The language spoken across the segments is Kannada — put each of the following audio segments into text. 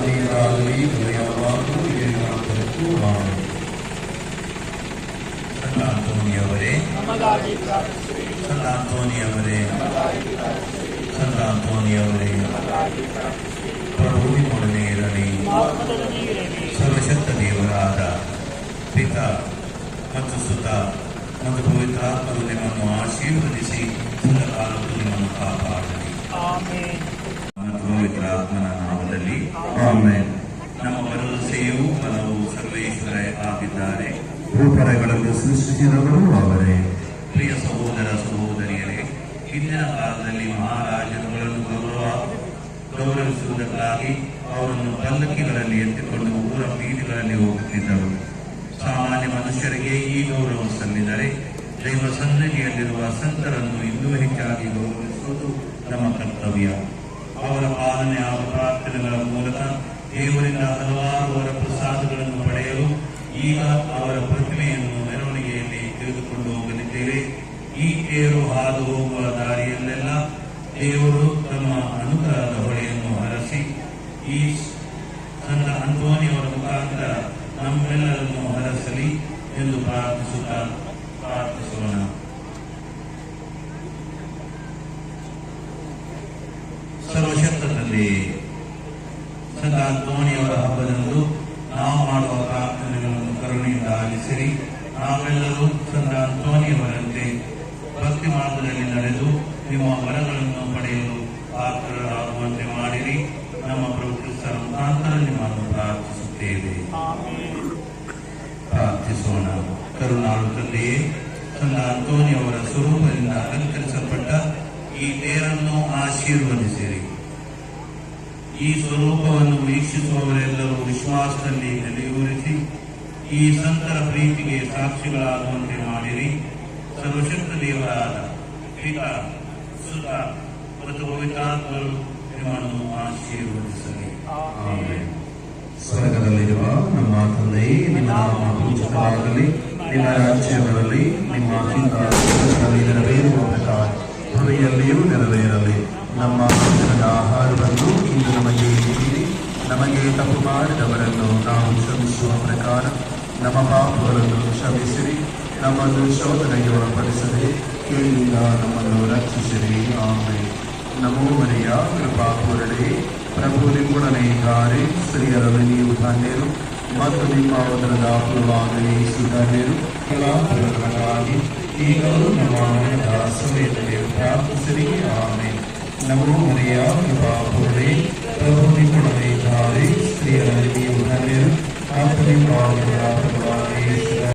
ಆದಿಯಾಗಲಿ ಯಾವಾಗಲೂ ಏನಾಗಬೇಕು. ಸಂತ ಅಂತೋನಿಯವರೇ, ಸಂತ ಅಂತೋನಿಯವರೇ, ಸಂತ ಅಂತೋನಿಯವರೇ, ಪ್ರಭು ನಿಮ್ಮೊಡನೆ ಇರಲಿ. ಸರ್ವಶಕ್ತ ದೇವರಾದ ಪಿತಾ ಮತ್ತು ಸುತ ಮತ್ತು ಪವಿತ್ರಾತ್ಮರು ನಿಮ್ಮನ್ನು ಆಶೀರ್ವದಿಸಿ ಸದಾಕಾಲಕ್ಕೂ ನಿಮ್ಮನ್ನು ಕಾಪಾಡಲಿ. ಮತ್ತು ಪವಿತ್ರಾತ್ಮನ ನಾಮದಲ್ಲಿ ಆಮೆನ್. ನಮ್ಮ ಭರವಸೆಯೂ ಬಲವು ಸರ್ವೇಶ್ವರ ಆಗಿದ್ದಾರೆ. ಭೂಪರಗಳನ್ನು ಸೃಷ್ಟಿಸಿದವರು ಅವರೇ. ಪ್ರಿಯ ಸಹೋದರ ಸಹೋದರಿಯರೇ, ಹಿಂದಿನ ಕಾಲದಲ್ಲಿ ಮಹಾರಾಜರುಗಳನ್ನು ಗೌರವಿಸುವುದಕ್ಕಾಗಿ ಅವರನ್ನು ಪಲ್ಲಕ್ಕಿಗಳಲ್ಲಿ ಎತ್ತಿಕೊಂಡು ಊರ ಬೀದಿಗಳಲ್ಲಿ ಹೋಗುತ್ತಿದ್ದರು. ಸಾಮಾನ್ಯ ಮನುಷ್ಯರಿಗೆ ಈ ಗೌರವ ಸಲ್ಲಿದರೆ ದೈವ ಸನ್ನಿಧಿಯಲ್ಲಿರುವ ಸಂತರನ್ನು ಇನ್ನೂ ಹೆಚ್ಚಾಗಿ ಗೌರವಿಸುವುದು ನಮ್ಮ ಕರ್ತವ್ಯ. ಅವರ ಪಾಲನೆ ಹಾಗೂ ಪ್ರಾರ್ಥನೆಗಳ ಮೂಲಕ ದೇವರಿಂದ ಹಲವಾರು ಅವರ ಪ್ರಸಾದಗಳನ್ನು ಪಡೆಯಲು ಈಗ ಅವರ ಪ್ರತಿಮೆಯನ್ನು ಮೆರವಣಿಗೆಯಲ್ಲಿ ತೆಗೆದುಕೊಂಡು ಹೋಗಲಿದ್ದೇವೆ. ಈ ತೇರು ಹಾದು ಹೋಗುವ ದಾರಿಯಲ್ಲೆಲ್ಲ ದೇವರು ತಮ್ಮ ಅನುಗ್ರಹದ ಹೊಳೆಯನ್ನು ಹರಸಿ ಈ ಸಂತ ಅಂತೋನಿಯವರ ಮುಖಾಂತರ ನಮ್ಮೆಲ್ಲರನ್ನು ಹರಸಲಿ ಎಂದು ಪ್ರಾರ್ಥಿಸೋಣ. ಸರ್ವಶಕ್ತ ತಂದೆ, ಸಂತ ಅಂತೋನಿಯವರ ಹಬ್ಬದಂದು ನಾವು ಮಾಡುವ ಪ್ರಾರ್ಥನೆಗಳನ್ನು ಕರುಣೆಯಿಂದ ಆಲಿಸಿರಿ. ನಾವೆಲ್ಲರೂ ಸಂತ ಅಂತೋನಿಯವರಂತೆ ಭಕ್ತಿ ಮಾರ್ಗದಲ್ಲಿ ನಡೆದು ನಿಮ್ಮ ವರಗಳನ್ನು ಪಡೆಯಲು ಪಾತ್ರರಾಗುವಂತೆ ಮಾಡಿರಿ. ನಮ್ಮ ಪ್ರಭು ಕ್ರಿಸ್ತರ ಮುಖಾಂತರ ನಿಮ್ಮನ್ನು ಪ್ರಾರ್ಥಿಸುತ್ತೇವೆ. ಪ್ರಾರ್ಥಿಸೋಣ. ಕರುಣಾಳು ತಂದೆಯೇ, ಸಂತ ಅಂತೋನಿಯವರ ಸ್ವರೂಪದಿಂದ ಅಲಂಕರಿಸಲ್ಪಟ್ಟ ಈ ತೇರನ್ನು ಆಶೀರ್ವದಿಸಿರಿ. ಈ ಸ್ವರೂಪವನ್ನು ವೀಕ್ಷಿಸುವವರೆಲ್ಲರೂ ವಿಶ್ವಾಸದಲ್ಲಿ ನೆಲೆಯೂರಿಸಿ ಈ ಸಂತರ ಪ್ರೀತಿಗೆ ಸಾಕ್ಷಿಗಳಾಗುವಂತೆ ಮಾಡಿರಿ. ಸರ್ವಶಕ್ತ ದೇವರಾದ ಪಿತಾ, ಸುತ ಮತ್ತು ಪವಿತ್ರಾತ್ಮರು ನಿಮ್ಮನ್ನು ಆಶೀರ್ವದಿಸಲಿ. ಆಮೆನ್. ಸ್ವರ್ಗದಲ್ಲಿರುವ ನಮ್ಮ ತಂದೆಯೇ, ನಿಮ್ಮ ನಾಮ ಪೂಜಿತವಾಗಲಿ, ನಿಮ್ಮ ರಾಜ್ಯ ಬರಲಿ, ನಿಮ್ಮ ಚಿಂತನೆ ನೆರವೇರುವ ಪ್ರಕಾರ ಭೂಮಿಯಲ್ಲಿಯೂ ನೆರವೇರಲಿ. ನಮ್ಮ ದಿನದ ಆಹಾರವನ್ನು ಇಂದು ನಮಗೆ ನೀಡಿರಿ. ನಮಗೆ ತಪ್ಪು ಮಾಡಿದವರನ್ನು ನಾವು ಕ್ಷಮಿಸುವ ಪ್ರಕಾರ ನಮ್ಮ ಪಾಪಗಳನ್ನು ಕ್ಷಮಿಸಿರಿ. ನಮ್ಮನ್ನು ಶೋಧನೆಗೆ ಒಳಪಡಿಸದೆ ಕೇಳಿನಿಂದ ನಮ್ಮನ್ನು ರಕ್ಷಿಸಿರಿ. ಆಮೆನ್. ನಮೋ ಮರಿಯ ಕೃಪಾಪೂರ್ಣೆ, ಪ್ರಭು ನಿಮ್ಮೊಡನೆ ಇದ್ದಾರೆ. ಸ್ತ್ರೀಯರಲ್ಲಿ ನೀವು ಧನ್ಯರು ಮತ್ತು ನಿಮ್ಮ ಉದರದ ಫಲವಾಗಲಿ ಸುಧನ್ಯರು. ಫಲವಾಗಿ ಈಗಲೂ ನಮ್ಮ ಮರಣದ ಸಮಯದಲ್ಲಿ ಪ್ರಾರ್ಥಿಸಿರಿ. ಆಮೆನ್. ನಮೋ ಮರಿಯ ಕೃಪಾಪೂರ್ಣೆ, ಪ್ರಭು ನಿಮ್ಮೊಡನೆ ಇದ್ದಾರೆ. ಸ್ತ್ರೀಯರಲ್ಲಿ ನೀವು ಧನ್ಯರು ಮತ್ತು ನಿಮ್ಮ ಉದರದ ಫಲವಾಗಲಿ ಸುಧನ್ಯರು.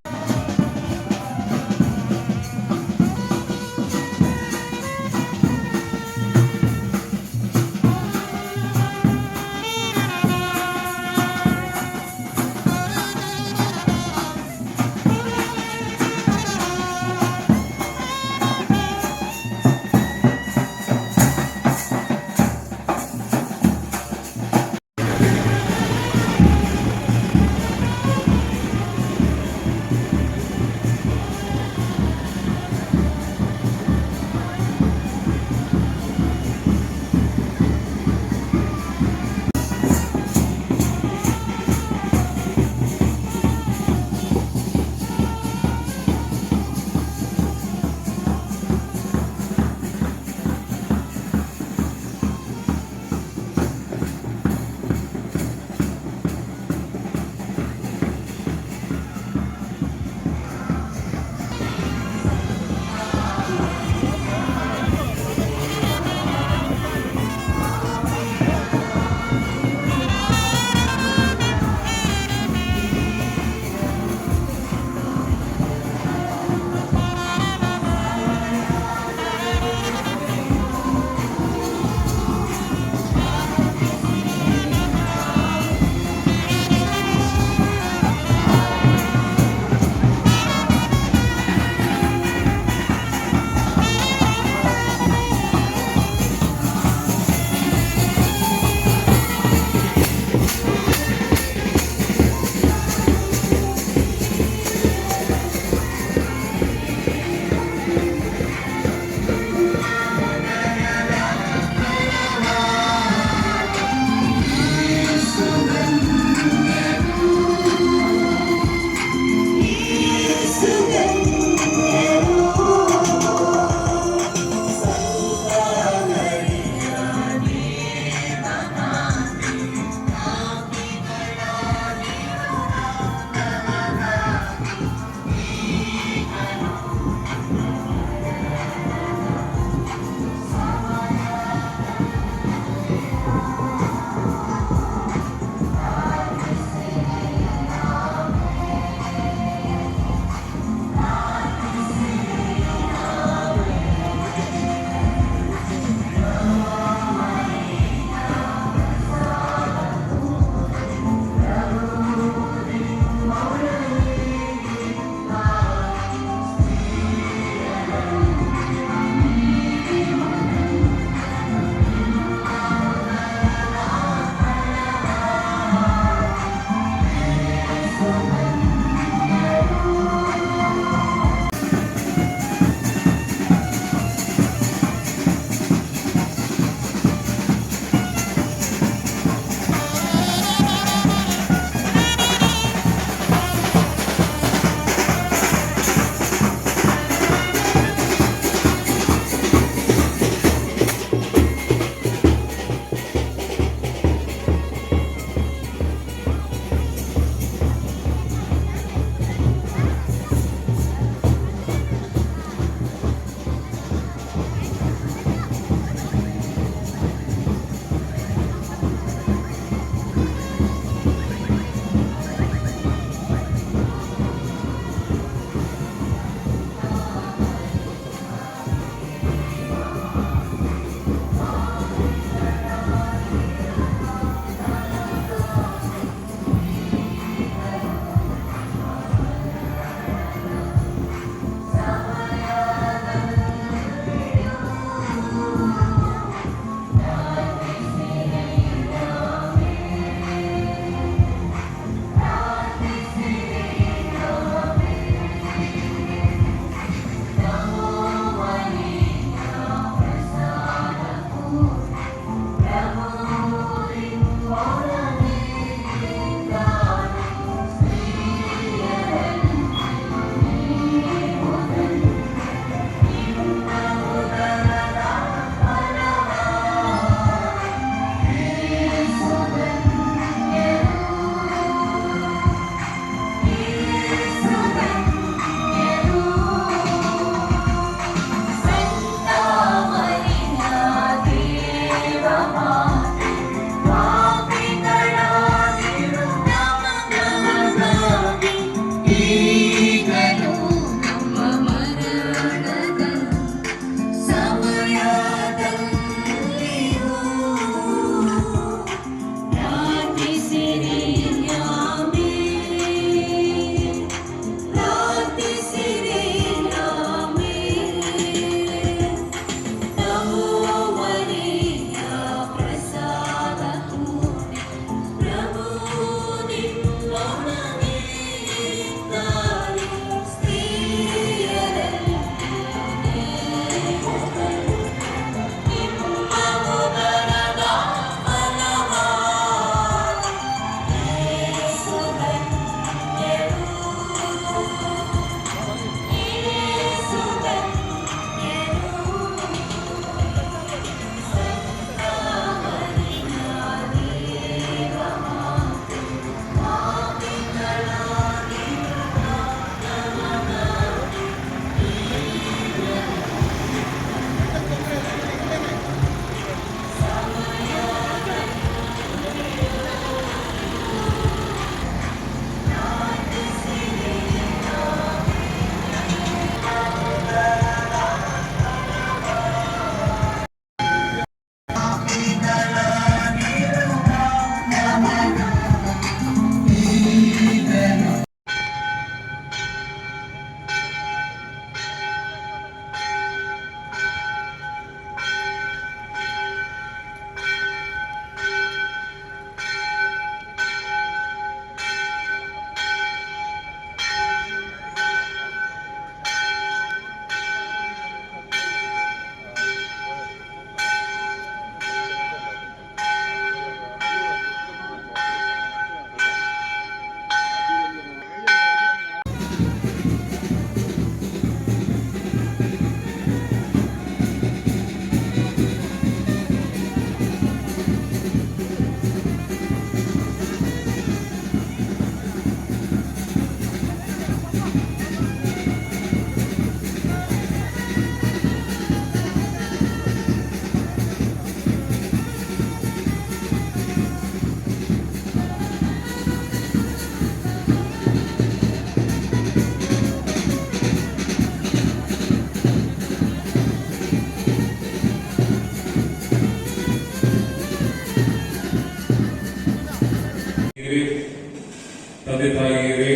ತಂದೆ ತಾಯಿಯರೇ,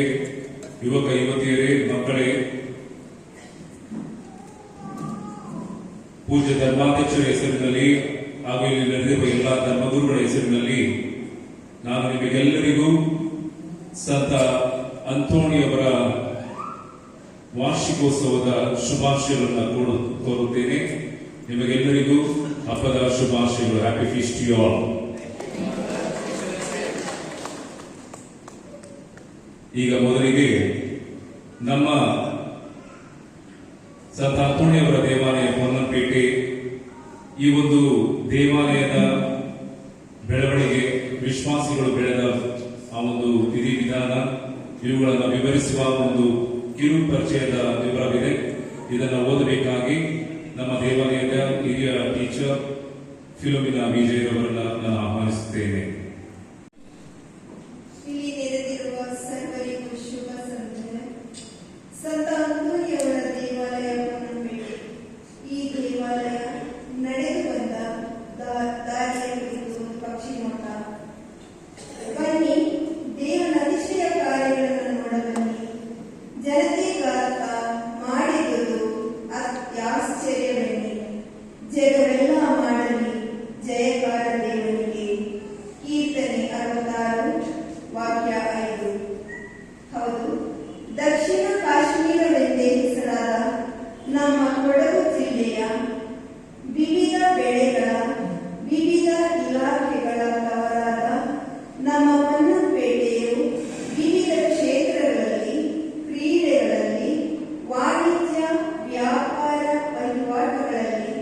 ಯುವಕ ಯುವತಿಯರೇ, ಮಕ್ಕಳೇ, ಪೂಜ್ಯ ಧರ್ಮಾಧ್ಯಕ್ಷರ ಹೆಸರಿನಲ್ಲಿ ಹಾಗೂ ಇಲ್ಲಿ ನಡೆದಿರುವ ಎಲ್ಲ ಧರ್ಮಗುರುಗಳ ಹೆಸರಿನಲ್ಲಿ ನಾನು ನಿಮಗೆಲ್ಲರಿಗೂ ಸಂತ ಅಂತೋಣಿಯವರ ವಾರ್ಷಿಕೋತ್ಸವದ ಶುಭಾಶಯಗಳನ್ನು ಕೋರುತ್ತೇನೆ. ನಿಮಗೆಲ್ಲರಿಗೂ ಹಬ್ಬದ ಶುಭಾಶಯಗಳು. Happy feast to you all. ಈಗ ಮೊದಲಿಗೆ ನಮ್ಮ ಸಂತ ಅಂತೋಣಿಯವರ ದೇವಾಲಯ ಪೊನ್ನಂಪೇಟೆ, ಈ ಒಂದು ದೇವಾಲಯದ ಬೆಳವಣಿಗೆ, ವಿಶ್ವಾಸಿಗಳು ಬೆಳೆದ ಆ ಒಂದು ವಿಧಿವಿಧಾನ, ಇವುಗಳನ್ನು ವಿವರಿಸುವ ಒಂದು ಕಿರು ಪರಿಚಯದ ವಿವರವಿದೆ. ಇದನ್ನು ಓದಬೇಕಾಗಿ ನಮ್ಮ ದೇವಾಲಯದ ಹಿರಿಯ ಟೀಚರ್ ಫಿಲೋಮಿನಾ ವಿಜಯರವರನ್ನು ನಾನು ಆಹ್ವಾನಿಸುತ್ತೇನೆ. ಸಂತ ಅಂತೋಣಿಯವರ ದೇವಾಲಯ ಪೊನ್ನಂಪೇಟೆ. ಈ ದೇವಾಲಯ ನಡೆದು ಬಂದ ದಾರಿಯ ಕುರಿತು ಒಂದು ಪಕ್ಷಿ ನೋಟ. ಬನ್ನಿ, ದೇವನ ಅತಿಶಯ ಕಾರ್ಯಗಳನ್ನು ನೋಡಬನ್ನಿ. ಜನತೆಗಾತ ಮಾಡಿದುದು ಅತ್ಯಾಶ್ಚರ್ಯವೆನ್ನಿ. ಜಗವೆಲ್ಲ ಮಾಡಲಿ ಜಯಕಾರ ದೇವನಿಗೆ. ಕೀರ್ತನೆ 66 ವಾಕ್ಯ 5. ಹೌದು, ದಕ್ಷಿಣ ಕಾಶ್ಮೀರವೆಂದೇ ಹೆಸರಾದ ನಮ್ಮ ಕೊಡಗು ಜಿಲ್ಲೆಯ ವಿವಿಧ ಬೆಳೆಗಳ ವಿವಿಧ ಇಲಾಖೆಗಳ ತವರಾದ ನಮ್ಮ ಪೊನ್ನಂಪೇಟೆಯು ವಿವಿಧ ಕ್ಷೇತ್ರಗಳಲ್ಲಿ, ಕ್ರೀಡೆಗಳಲ್ಲಿ, ವಾಣಿಜ್ಯ ವ್ಯಾಪಾರ ವಹಿವಾಟುಗಳಲ್ಲಿ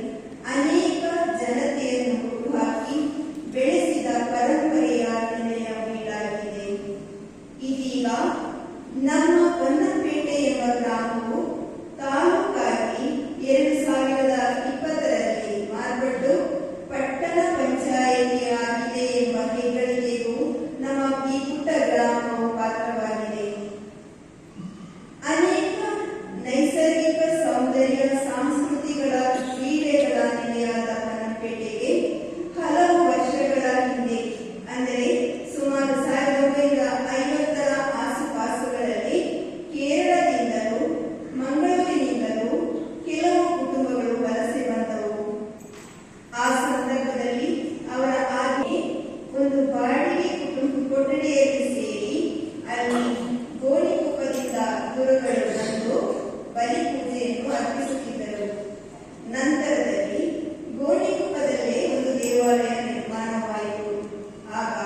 ಅನೇಕ ಜನತೆಯನ್ನು ಹುಟ್ಟುಹಾಕಿ ಬೆಳೆಸಿದ ಪರಂಪರೆಯ ನೆಲೆಯ ಬೀಡಾಗಿದೆ. ಇದೀಗ ನಮ್ಮ ಪೊನ್ನಂಪೇಟೆ ಎಂಬ ಗ್ರಾಮವು ತಾಲೂಕಾಗಿ 2020ರಲ್ಲಿ ಮಾರ್ಪಟ್ಟು ಪಟ್ಟಣ ಪಂಚಾಯಿತಿ ಆಗಿದೆ ಎಂಬ ಹೆಗ್ಗಳಿಕೆಗೂ ನಮ್ಮ ಈ ಪುಟ್ಟ ಗ್ರಾಮವು ಪಾತ್ರವಾಗಿದೆ. ಅನೇಕ ನೈಸರ್ಗಿಕ ಸೌಂದರ್ಯ, ಸಾಂಸ್ಕೃತಿಗಳ, ಕ್ರೀಡೆಗಳ ನೆಲೆಯಾದ ಪೊನ್ನಂಪೇಟೆಗೆ ಹಲವು ವರ್ಷಗಳ ಹಿಂದೆ, ಅಂದರೆ ಸುಮಾರು 1950ರ ಆಸುಪಾಸುಗಳಲ್ಲಿ ಕೇರಳದಿಂದಲೂ ಮಂಗಳೂರಿನಿಂದಲೂ ಕೆಲವು ಕುಟುಂಬಗಳು ವಲಸೆ ಬಂದವು. ಆ ಸಂದರ್ಭದಲ್ಲಿ ಅವರ ಆಜ್ಞೆ ಒಂದು ಬಾಡಿಗೆ ಕೊಠಡಿಯಲ್ಲಿ ಸೇರಿ ಅಲ್ಲಿ ಗೋಣಿಕೊಪ್ಪದಿಂದ ಗುರುಗಳು ಬಂದು ಬಲಿ ಪೂಜೆಯನ್ನು ಅರ್ಪಿಸುತ್ತಿದ್ದರು. ನಂತರದಲ್ಲಿ ಗೋಣಿಕೊಪ್ಪದಲ್ಲೇ ಒಂದು ದೇವಾಲಯ ನಿರ್ಮಾಣವಾಯಿತು. ಆಗ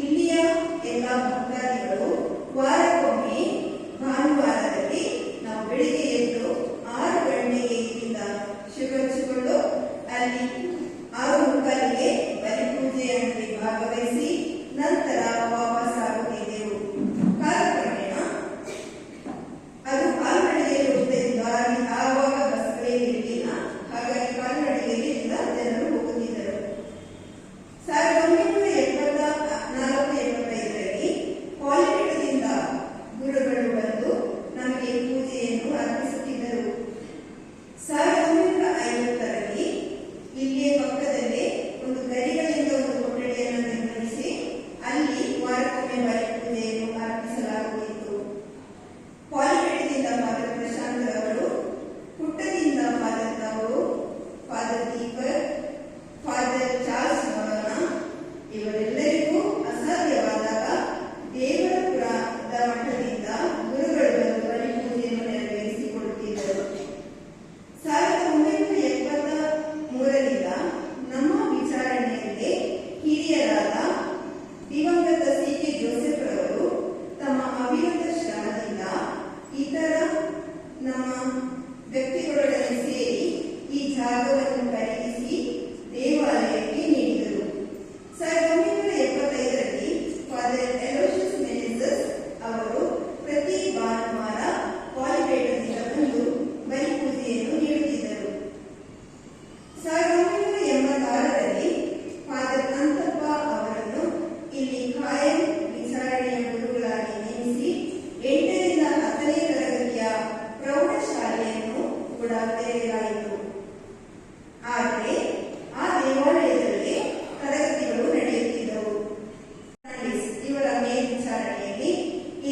ಇಲ್ಲಿಯ ಎಲ್ಲ ಭಕ್ತಾದಿಗಳು ವಾರಕ್ಕೊಮ್ಮೆ ಭಾನುವಾರದಲ್ಲಿ ನಾವು ಬೆಳಿಗ್ಗೆ ಎದ್ದು 6 ಗಂಟೆಗೆ ಇಲ್ಲಿಂದ ಶುಭಚಿಕೊಂಡು ಅಲ್ಲಿ 6:45ಗೆ ಬಲಿಪೂಜೆಯಲ್ಲಿ ಭಾಗವಹಿಸಿ ನಂತರ ವಾಪಸ್ ಆಗುತ್ತಿದ್ದೆವು. ಕಾಲಕ್ರಮೇಣ ಅದು ಕಾಲ್ನಡಿಗೆಯಲ್ಲಿ ಹೋಗುತ್ತಿದ್ದು, ಆವಾಗ ಬಸ್ಗಳೇ ಇರಲಿಲ್ಲ. ಹಾಗಾಗಿ ಕಾಲ್ನಡಿಗೆಯಲ್ಲಿ ಜನರು ಹೋಗುತ್ತಿದ್ದರು. 1974-75ರಲ್ಲಿ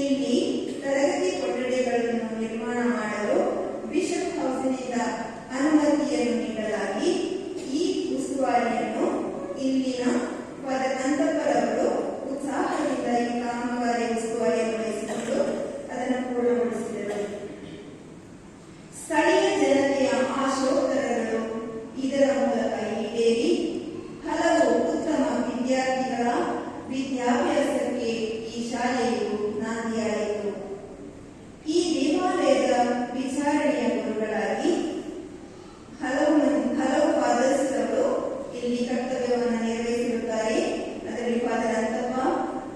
ಇಲ್ಲಿ ತರಗತಿ ಕೊಠಡಿಗಳನ್ನು ನಿರ್ಮಾಣ ಮಾಡಲು ಬಿಷಪ್ ಹೌಸಿನಿಂದ ಅನುಮತಿಯನ್ನು ನೀಡಲಾಗಿ ಈ ಉಸ್ತುವಾರಿಯನ್ನು ಇಲ್ಲಿನ ಫಾದರ್ ಅಂತಪ್ಪರವರು ಉತ್ಸಾಹದಿಂದ ಈ ಕಾಮಗಾರಿ ಉಸ್ತುವಾರಿಯನ್ನು ವಹಿಸಿಕೊಂಡು ಅದನ್ನು ಪೂರ್ಣಗೊಳಿಸಿದರು. ಸ್ಥಳೀಯ ಜನತೆಯ ಆಶೋತ್ತರಗಳು ಇದರ ಮೂಲಕ ಈಡೇರಿ ಹಲವು ಉತ್ತಮ ವಿದ್ಯಾರ್ಥಿಗಳ ವಿದ್ಯಾಭ್ಯಾಸಕ್ಕೆ ಈ ಶಾಲೆಯು ನಾಂದಿಯಾಯಿತು. ಈ ದೇವಾಲಯದ ವಿಚಾರಣೆಯ ಗುರುಗಳಾಗಿ ಹಲವು ಫಾದರ್ಸ್ ಅವರು ಇಲ್ಲಿ ಕರ್ತವ್ಯವನ್ನು ನಿರ್ವಹಿಸಿರುತ್ತಾರೆ. ಅದರಲ್ಲಿ father Anthappa,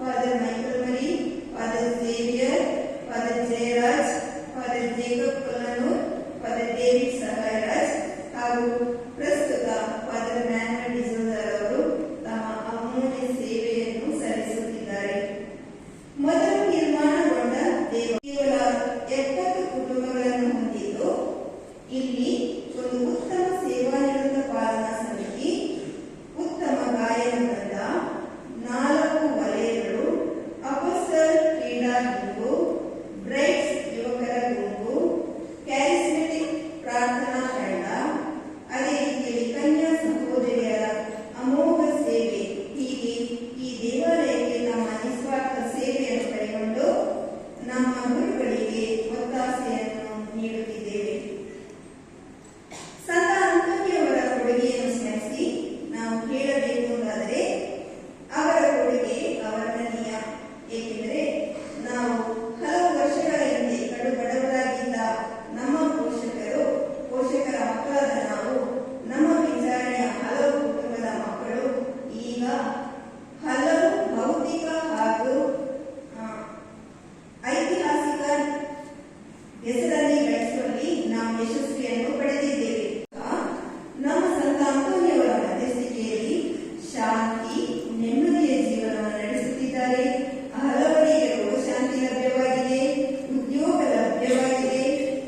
father Michael Mari, father Xavier, father Jayaraj, father Jacob Kollanur, father David Sahayaraj ಹಾಗೂ ಪ್ರಸ್ತುತ ಫಾದರ್ ಮ್ಯಾನ್ಯುಯಲ್ ಡಿಸೋಜರ್ ಅವರು ತಮ್ಮ ಅಮೂಲ್ಯ ಸೇವೆಯನ್ನು ಸಲ್ಲಿಸುತ್ತಿದ್ದಾರೆ. ಮೊದಲು ನಿರ್ಮಾಣಗೊಂಡ ಕೇವಲ 70 ಕುಟುಂಬಗಳನ್ನು ಹೊಂದಿದ್ದು ಇಲ್ಲಿ ಒಂದು ಉತ್ತಮ ಸೇವಾನಿರತ ಪಾಲನಾ ಸಮಿತಿ, ಉತ್ತಮ ಗಾಯನ ವೃಂದ, 4 ವಲಯಗಳು, ಅಪೋಸ್ಟಲ್ ಕ್ರೀಡಾ ಗುಂಪು, ಬ್ರೈಟ್ಸ್ ಯುವಕರ ಗುಂಪು, ಕ್ಯಾರಿಸ್ಮೆಟಿಕ್ ಪ್ರಾರ್ಥನಾ ತಂಡ, ಅದೇ ರೀತಿಯಲ್ಲಿ ಕನ್ಯಾ ಸಹೋದರಿಯರ ಅಮೋಘ ಸೇವೆ, ಹೀಗೆ ಈ ದೇವಾಲಯಕ್ಕೆ ನಮ್ಮ ನಿಸ್ವಾರ್ಥ ಸೇವೆಯನ್ನು ಕೈಗೊಂಡು ನಮ್ಮ ಗುರುಗಳಿಗೆ ಒತ್ತಾಸೆಯನ್ನು ನೀಡುತ್ತಿದ್ದೇವೆ. ಸಂತ ಅಂತೋನಿಯವರ ಕೊಡುಗೆಯನ್ನು ಸ್ಮರಿಸಿ ನಾವು ಕೇಳಬೇಕು ಎಂದಾದರೆ ಅವರ ಕೊಡುಗೆ ಅವರ್ಣನೀಯ. ಏಕೆಂದರೆ ನಾವು ಹಲವು ವರ್ಷಗಳ ಹಿಂದೆ ಕಡು ಬಡವರಾಗಿದ್ದ ನಮ್ಮ ಪೋಷಕರ ಮಕ್ಕಳಾದ ನಾವು, ನಮ್ಮ ವಿಚಾರಣೆಯ ಹಲವು ಕುಟುಂಬದ ಮಕ್ಕಳು ಈಗ ಹಲವು ಭೌತಿಕ ಹಾಗೂ ಐತಿಹಾಸಿಕ ಹೆಸರಲ್ಲಿ ಗಳಿಸುವಲ್ಲಿ ನಾವು ಯಶಸ್ವಿಯನ್ನು ಪಡೆದಿದ್ದೇವೆ. ನಮ್ಮ ಸಂತ ಅಂತೋನಿಯವರ ಮಧ್ಯಸ್ಥಿಕೆಯಲ್ಲಿ ಶಾಂತಿ, ನೆಮ್ಮದಿಯ ಜೀವನವನ್ನು ನಡೆಸುತ್ತಿದ್ದಾರೆ. ಹಲವರಿಗೆ ರೋಗಶಾಂತಿ ಲಭ್ಯವಾಗಿದೆ, ಉದ್ಯೋಗ ಲಭ್ಯವಾಗಿದೆ,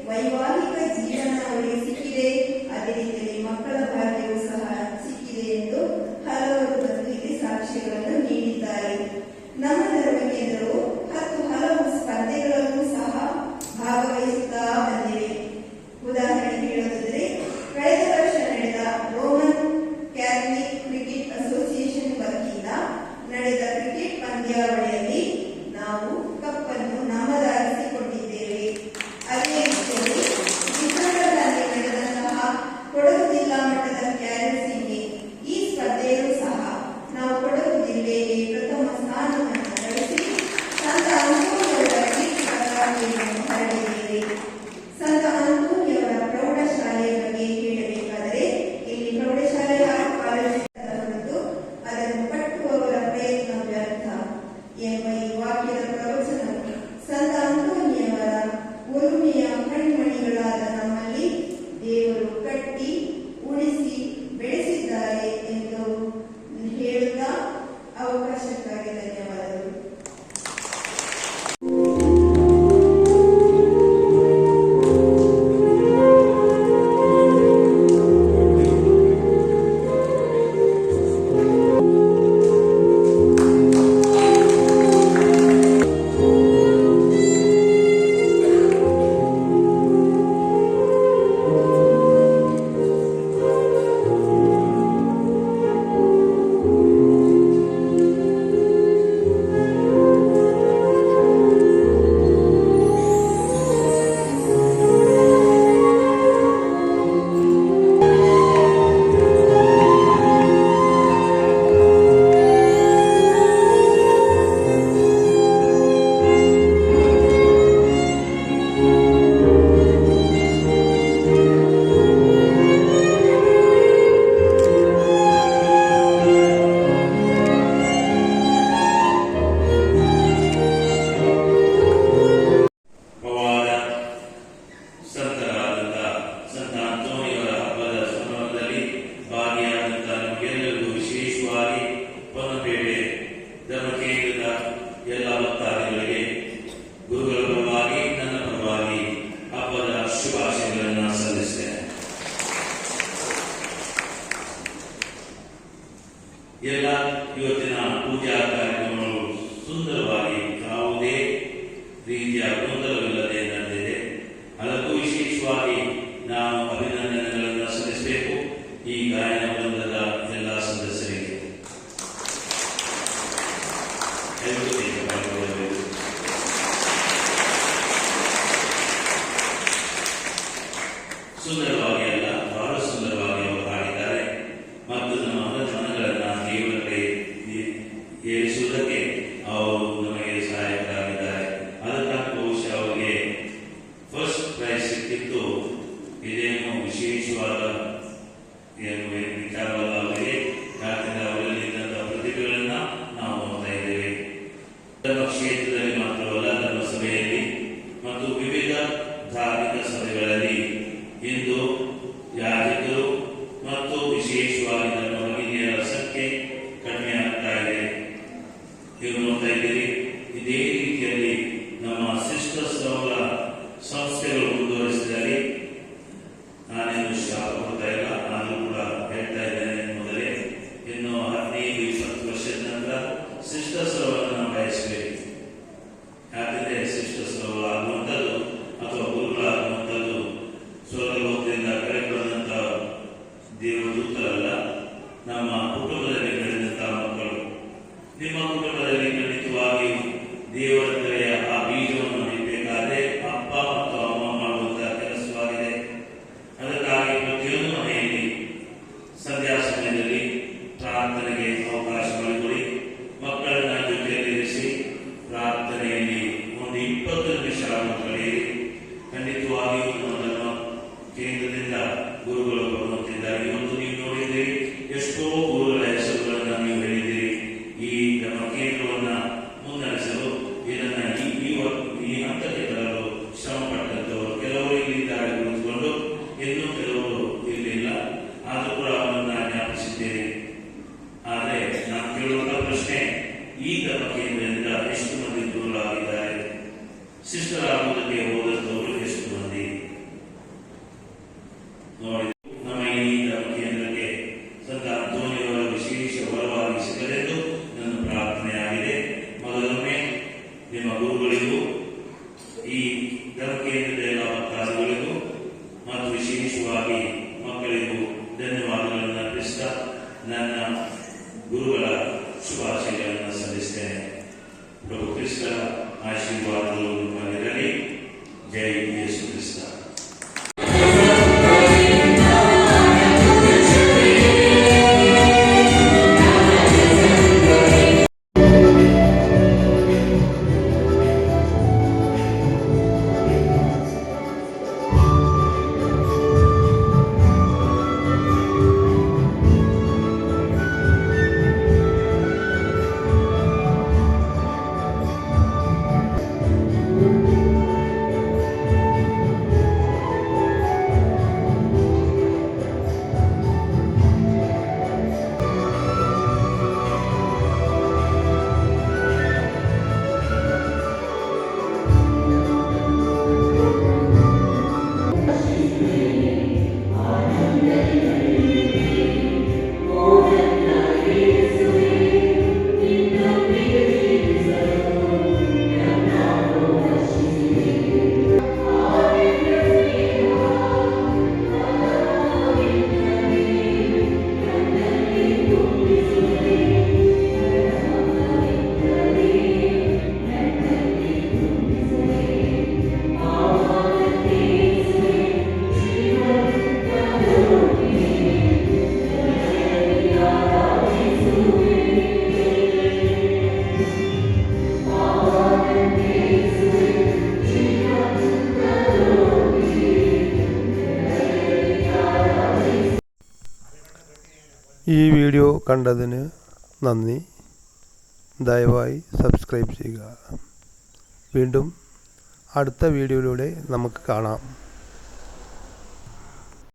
ವೈವಾಹಿಕ ಜೀವನ ಅವರಿಗೆ ಸಿಕ್ಕಿದೆ, ಅದೇ ರೀತಿಯಲ್ಲಿ ಮಕ್ಕಳ ಭಾಗ್ಯವೂ ಸಹ ಸಿಕ್ಕಿದೆ ಎಂದು ಹಲವರು ಬದುಕಿಗೆ ಸಾಕ್ಷ್ಯಗಳನ್ನು ನೀಡಿದ್ದಾರೆ. ನಮ್ಮ ಧರ್ಮ ಕೇಂದ್ರವು ಹಲವು ಸ್ಪರ್ಧೆಗಳಲ್ಲೂ ಸಹ ಭಾಗವಹಿಸುತ್ತಾ ಬಂದಿವೆ. ಉದಾಹರಣೆಗೆ ಹೇಳುವುದಾದರೆ ಕಳೆದ ವರ್ಷ ನಡೆದ ರೋಮನ್ ಕ್ಯಾಥಲಿಕ್ ಕ್ರಿಕೆಟ್ ಅಸೋಸಿಯೇಷನ್ ವತಿಯಿಂದ ನಡೆದ ಕ್ರಿಕೆಟ್ ಪಂದ್ಯಾವಳಿಯಲ್ಲಿ ನಾವು ಕಪ್ಪನ್ನು ನಮ್ಮದಾಗಿಸಿಕೊಂಡಿದ್ದೇವೆ. ಅದೇ ರೀತಿಯಲ್ಲಿ ಡಿಸೆಂಬರ್ನಲ್ಲಿ ನಡೆದಂತಹ ಕೊಡಗು ಜಿಲ್ಲಾ ಮಟ್ಟದ ಕ್ಯಾರಲ್ ಸಿಂಗಿಂಗ್ ಈ ಸ್ಪರ್ಧೆಯಲ್ಲೂ ಸಹ ನಾವು ಕೊಡಗು ಜಿಲ್ಲೆಗೆ ಪ್ರಥಮ ಸ್ಥಾನವನ್ನು ಗಳಿಸಿ ಸಂತ ಅಂತೋನಿಯವರ ಕೀರ್ತಿ ಪತಾಕೆಯನ್ನು ಹರಡಿದ್ದೇವೆ. ಸಂತ ಅಂತೋನಿಯವರ ಪ್ರೌಢಶಾಲೆಯ ಬಗ್ಗೆ ಹೇಳಬೇಕಾದರೆ ಇಲ್ಲಿ ಪ್ರೌಢಶಾಲೆ ಹಾಗೂ ಕಾಲೇಜಿನ ಹೊರತು ಅದನ್ನು ಕಟ್ಟುವವರ ಪ್ರಯತ್ನ ವ್ಯರ್ಥ ಎಂಬ ಈ ವಾಕ್ಯದ ಪ್ರವಚನವು ಸಂತ ಅಂತೋನಿಯವರ ಉರುಮೆಯ ಕಣ್ಮಣಿಗಳಾದ ನಮ್ಮಲ್ಲಿ ದೇವರು ಕಟ್ಟಿ ಉಳಿಸಿ ಬೆಳೆಸಿದ್ದಾರೆ ಎಂದು ಹೇಳುತ್ತಾ ಅವಕಾಶಕ್ಕಾಗಿ ಧನ್ಯವಾದಗಳು. ರೀತಿಯ ಗೊಂದಲವಿಲ್ಲದೆ ನಡೆದಿದೆ. ಅದಕ್ಕೂ ವಿಶೇಷವಾಗಿ ನಾವು ಅಭಿನಂದನೆಗಳನ್ನು ಸಲ್ಲಿಸಬೇಕು ಈ ಗಾಯನ ವೃಂದದ ಎಲ್ಲ ಸದಸ್ಯರಿಗೆ. ಸುಂದರವಾಗಿ ಅಲ್ಲ, ಬಹಳ ಸುಂದರವಾಗಿ ಅವರು ಹಾಡಿದ್ದಾರೆ ಮತ್ತು ನಮ್ಮ ಮನಗಳನ್ನು ದೇವರ ಕಡೆ ಏರಿಸುವುದಕ್ಕೆ ಅವರು ನಮಗೆ ಸಹಾಯಕರಾಗಿದ್ದಾರೆ. ಅದಕ್ಕಾಗಿ ಬಹುಶಃ ಅವರಿಗೆ ಫಸ್ಟ್ ಪ್ರೈಸ್ ಸಿಕ್ಕಿತ್ತು. ಇದೇನು ವಿಶೇಷವಾದ ವಿಚಾರವಾದ ಅವರಿಗೆ, ಯಾಕಂದ್ರೆ ಅವರಲ್ಲಿ ಇದ್ದಂತಹ ಪ್ರತಿಭೆಗಳನ್ನ ನಾವು ನೋಡ್ತಾ ಇದ್ದೇವೆ. ಧರ್ಮ ಕ್ಷೇತ್ರದಲ್ಲಿ ಮಾತ್ರವಲ್ಲ, ಧರ್ಮ ಸಭೆಯಲ್ಲಿ ಮತ್ತು ವಿವಿಧ ಧಾರ್ಮಿಕ ಸಭೆಗಳಲ್ಲಿ ಇಂದು ಯಾಜಕರು ಮತ್ತು ವಿಶೇಷವಾಗಿ ಧರ್ಮ ಭಗಿನಿಯರ ಸಂಖ್ಯೆ ಕಡಿಮೆ ಆಗ್ತಾ ಇದೆ. ನೀವು ನೋಡ್ತಾ ಇದ್ದೀರಿ. ಇದೇ ರೀತಿಯಲ್ಲಿ ನಮ್ಮ ಸಿಸ್ಟರ್ಸ್ ಅವರ ಸಂಸ್ಥೆಗಳು ಮುಂದುವರಿಸಿದ್ದಾರೆ. ನಾನೇನು ಶಾಪ ಕೊಡ್ತಾ ಇಲ್ಲ, ನಾನು ಕೂಡ ಹೇಳ್ತಾ ಇದ್ದೇನೆ ಮೊದಲೇ, ಇನ್ನು 15-20 ವರ್ಷದ ನಂತರ ಸಿಸ್ಟರ್ಸ್ ಅವರನ್ನು ನಾವು ಬಯಸಬೇಕು. ಯಾಕಂದ್ರೆ ಸಿಸ್ಟರ್ಸ್ ಅವರು ಆಗುವಂಥದ್ದು ಅಥವಾ ಗುರುಗಳಾಗುವಂಥದ್ದು ಸ್ವರ್ಗಲೋಕದಿಂದ ಕೆಳಗೆ ಬಂದಂತ ದೇವದೂತರಲ್ಲ, ನಮ್ಮ ಕುಟುಂಬದಲ್ಲಿ ಬೆಳೆದಂತಹ ಮಕ್ಕಳು. ನಿಮ್ಮ ಕುಟುಂಬದಲ್ಲಿ ಖಂಡಿತವಾಗಿ ದೇವರ ಕಡೆಯ ಆ ಬೀಜವನ್ನು ನೀಡಬೇಕಾದ್ರೆ ಅಪ್ಪ ಮತ್ತು ಅಮ್ಮ ಮಾಡುವಂತಹ ಕೆಲಸವಾಗಿದೆ. ಅದಕ್ಕಾಗಿ ಪ್ರತಿಯೊಂದು ಮನೆಯಲ್ಲಿ ಸಂಧ್ಯಾ ಸಮಯದಲ್ಲಿ ಪ್ರಾರ್ಥನೆಗೆ ಅವಕಾಶ ಮಾಡಿಕೊಡಿ. ಮಕ್ಕಳನ್ನ ಜೊತೆಯಲ್ಲಿರಿಸಿ ಪ್ರಾರ್ಥನೆಯಲ್ಲಿ ಒಂದು 20 ನಿಮಿಷ ಕಳೆಯಿರಿ. ಖಂಡಿತವಾಗಿಯೂ ನಮ್ಮ ಧರ್ಮ ಕೇಂದ್ರದಿಂದ ಗುರುಗಳು ಬರುವಂತಿದ್ದಾರೆ. ಇವತ್ತು ನೀವು ನೋಡಿದ್ದೀರಿ, ಎಷ್ಟೋ ಗುರುಗಳ ಹೆಸರುಗಳನ್ನು ನೀವು ಹೇಳಿದ್ದೀರಿ. ಈ ಧರ್ಮ ಕೇಂದ್ರವನ್ನ ಮುನ್ನಡೆಸಲು ಇದನ್ನ ಈ ಹಂತಕ್ಕೆ ತರಲು ಶ್ರಮ ಪಟ್ಟಂತವರು ಕೆಲವರು ಇಲ್ಲಿದ್ದಾರೆ ಕುಳಿತುಕೊಂಡು, ಇನ್ನೂ ಕೆಲವರು ಇರಲಿಲ್ಲ. ಆದರೂ ಕೂಡ ಅವರನ್ನ ಜ್ಞಾಪಿಸಿದ್ದೇನೆ. ಆದರೆ ನಾನು ಕೇಳುವಂತಹ ಪ್ರಶ್ನೆ, ಈ ಧರ್ಮ ಕೇಂದ್ರದಿಂದ ಎಷ್ಟು ಮಂದಿ ಗುರುಗಳಾಗಿದ್ದಾರೆ? ಸಿಸ್ಟರ್ ಆಗುವುದಕ್ಕೆ ಹೋದಂತವರು ಎಷ್ಟು ಮಂದಿ? ನೋಡಿ, ನಮ್ಮ ಈ ಧರ್ಮ ಕೇಂದ್ರಕ್ಕೆ ಸಂತ ಅಂತೋನಿಯವರ ವಿಶೇಷ ವರವಾಗಿ ಸಿಗಲೆಂದು ನನ್ನ ಪ್ರಾರ್ಥನೆಯಾಗಿದೆ. ಮೊದಲೊಮ್ಮೆ ನಿಮ್ಮ ಗುರುಗಳಿಗೂ ಈ ಧರ್ಮ ಕೇಂದ್ರದ ಎಲ್ಲ ಭಕ್ತಾದಿಗಳಿಗೂ ಮತ್ತು ವಿಶೇಷವಾಗಿ ಮಕ್ಕಳಿಗೂ ಧನ್ಯವಾದಗಳನ್ನು ಅರ್ಪಿಸ್ತಾ ನನ್ನ ಗುರುಗಳ ಶುಭಾಶಯಗಳನ್ನು ಸಲ್ಲಿಸ್ತೇನೆ. ಪ್ರಭು ಕ್ರಿಸ್ತರ ಆಶೀರ್ವಾದಗಳು ನಿಮ್ಮಲ್ಲಿರಲಿ. ಜೈ ಯೇಸು ಕ್ರಿಸ್ತ. ഈ വീഡിയോ കണ്ടതിന് നന്ദി. ദയവായി സബ്സ്ക്രൈബ് ചെയ്യുക. വീണ്ടും അടുത്ത വീഡിയോയിലൂടെ നമുക്ക് കാണാം.